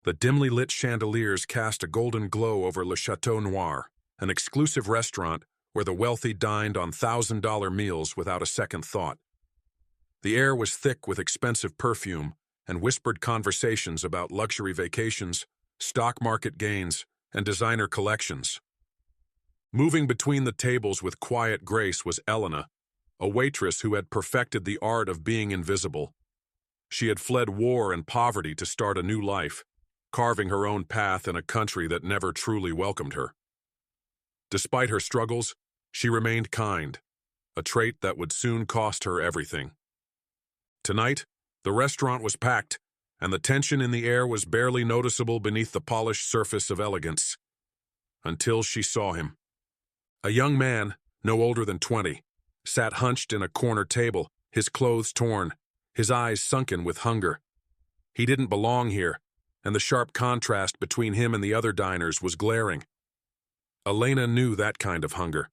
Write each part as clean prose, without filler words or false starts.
The dimly lit chandeliers cast a golden glow over Le Chateau Noir, an exclusive restaurant where the wealthy dined on $1,000 meals without a second thought. The air was thick with expensive perfume and whispered conversations about luxury vacations, stock market gains, and designer collections. Moving between the tables with quiet grace was Elena, a waitress who had perfected the art of being invisible. She had fled war and poverty to start a new life, carving her own path in a country that never truly welcomed her. Despite her struggles, she remained kind, a trait that would soon cost her everything. Tonight, the restaurant was packed, and the tension in the air was barely noticeable beneath the polished surface of elegance. Until she saw him. A young man, no older than 20, sat hunched in a corner table, his clothes torn, his eyes sunken with hunger. He didn't belong here, and the sharp contrast between him and the other diners was glaring. Elena knew that kind of hunger,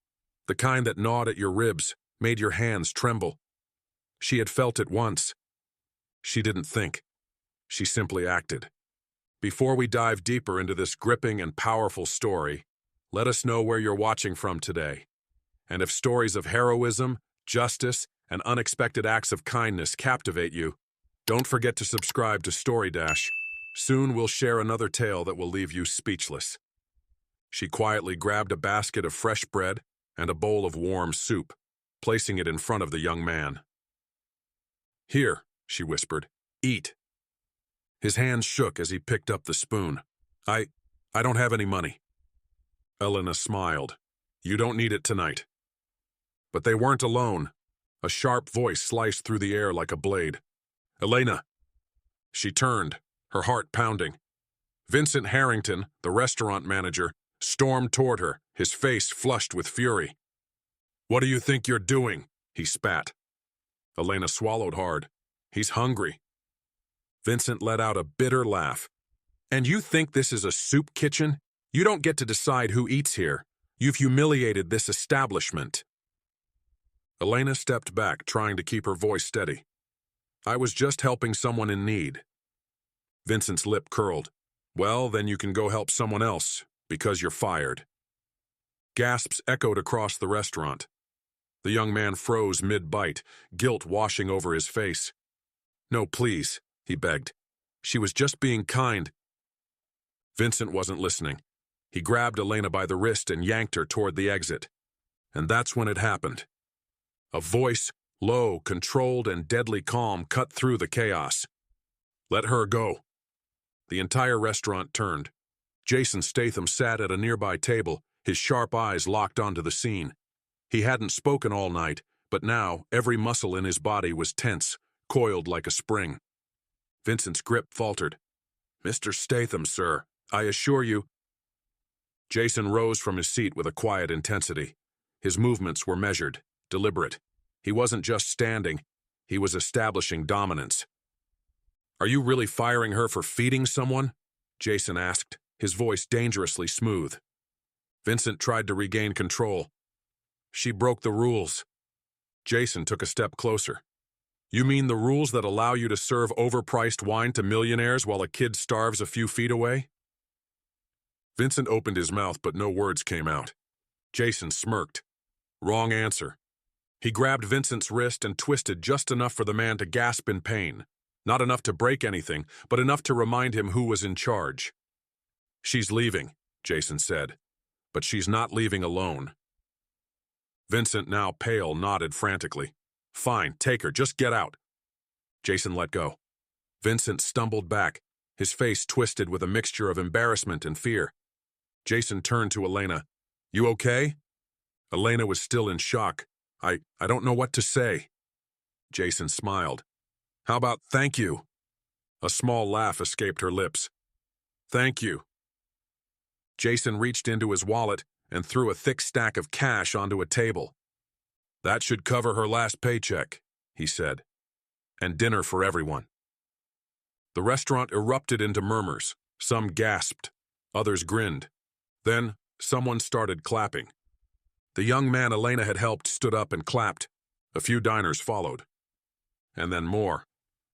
the kind that gnawed at your ribs, made your hands tremble. She had felt it once. She didn't think. She simply acted. Before we dive deeper into this gripping and powerful story, let us know where you're watching from today. And if stories of heroism, justice, and unexpected acts of kindness captivate you, don't forget to subscribe to Story Dash. Soon we'll share another tale that will leave you speechless. She quietly grabbed a basket of fresh bread and a bowl of warm soup, placing it in front of the young man. "Here," she whispered, "eat." His hands shook as he picked up the spoon. I don't have any money." Elena smiled. "You don't need it tonight." But they weren't alone. A sharp voice sliced through the air like a blade. "Elena!" She turned, her heart pounding. Vincent Harrington, the restaurant manager, stormed toward her, his face flushed with fury. "What do you think you're doing?" he spat. Elena swallowed hard. "He's hungry." Vincent let out a bitter laugh. "And you think this is a soup kitchen? You don't get to decide who eats here. You've humiliated this establishment." Elena stepped back, trying to keep her voice steady. "I was just helping someone in need." Vincent's lip curled. "Well, then you can go help someone else, because you're fired." Gasps echoed across the restaurant. The young man froze mid-bite, guilt washing over his face. "No, please," he begged. "She was just being kind." Vincent wasn't listening. He grabbed Elena by the wrist and yanked her toward the exit. And that's when it happened. A voice, low, controlled, and deadly calm, cut through the chaos. "Let her go." The entire restaurant turned. Jason Statham sat at a nearby table, his sharp eyes locked onto the scene. He hadn't spoken all night, but now every muscle in his body was tense, coiled like a spring. Vincent's grip faltered. "Mr. Statham, sir, I assure you—" Jason rose from his seat with a quiet intensity. His movements were measured, deliberate. He wasn't just standing, he was establishing dominance. "Are you really firing her for feeding someone?" Jason asked, his voice dangerously smooth. Vincent tried to regain control. "She broke the rules." Jason took a step closer. "You mean the rules that allow you to serve overpriced wine to millionaires while a kid starves a few feet away?" Vincent opened his mouth, but no words came out. Jason smirked. "Wrong answer." He grabbed Vincent's wrist and twisted just enough for the man to gasp in pain. Not enough to break anything, but enough to remind him who was in charge. "She's leaving," Jason said. "But she's not leaving alone." Vincent, now pale, nodded frantically. "Fine, take her, just get out." Jason let go. Vincent stumbled back, his face twisted with a mixture of embarrassment and fear. Jason turned to Elena. "You okay?" Elena was still in shock. I don't know what to say." Jason smiled. "How about thank you?" A small laugh escaped her lips. "Thank you." Jason reached into his wallet and threw a thick stack of cash onto a table. "That should cover her last paycheck," he said. "And dinner for everyone." The restaurant erupted into murmurs. Some gasped. Others grinned. Then, someone started clapping. The young man Elena had helped stood up and clapped. A few diners followed. And then more,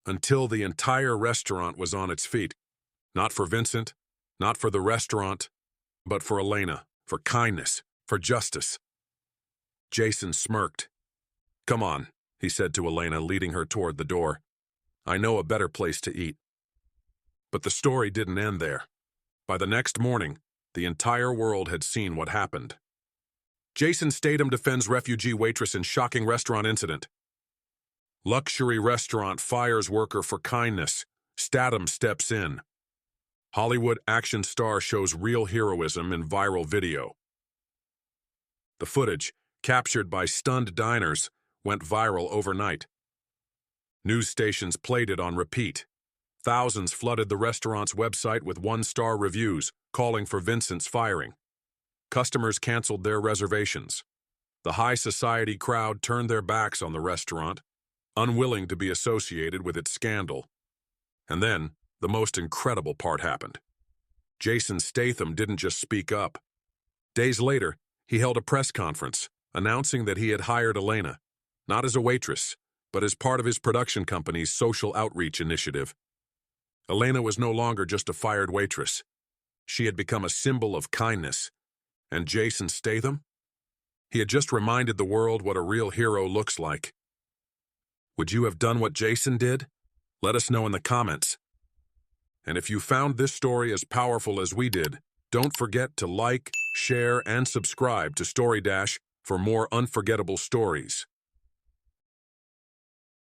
until the entire restaurant was on its feet. Not for Vincent, not for the restaurant, but for Elena, for kindness, for justice. Jason smirked. "Come on," he said to Elena, leading her toward the door. "I know a better place to eat." But the story didn't end there. By the next morning, the entire world had seen what happened. Jason Statham defends refugee waitress in shocking restaurant incident. Luxury restaurant fires worker for kindness. Statham steps in. Hollywood action star shows real heroism in viral video. The footage, captured by stunned diners, went viral overnight. News stations played it on repeat. Thousands flooded the restaurant's website with one-star reviews, calling for Vincent's firing. Customers canceled their reservations. The high society crowd turned their backs on the restaurant, unwilling to be associated with its scandal. And then, the most incredible part happened. Jason Statham didn't just speak up. Days later, he held a press conference, announcing that he had hired Elena, not as a waitress, but as part of his production company's social outreach initiative. Elena was no longer just a fired waitress. She had become a symbol of kindness. And Jason Statham? He had just reminded the world what a real hero looks like. Would you have done what Jason did? Let us know in the comments. And if you found this story as powerful as we did, don't forget to like, share, and subscribe to Story Dash for more unforgettable stories.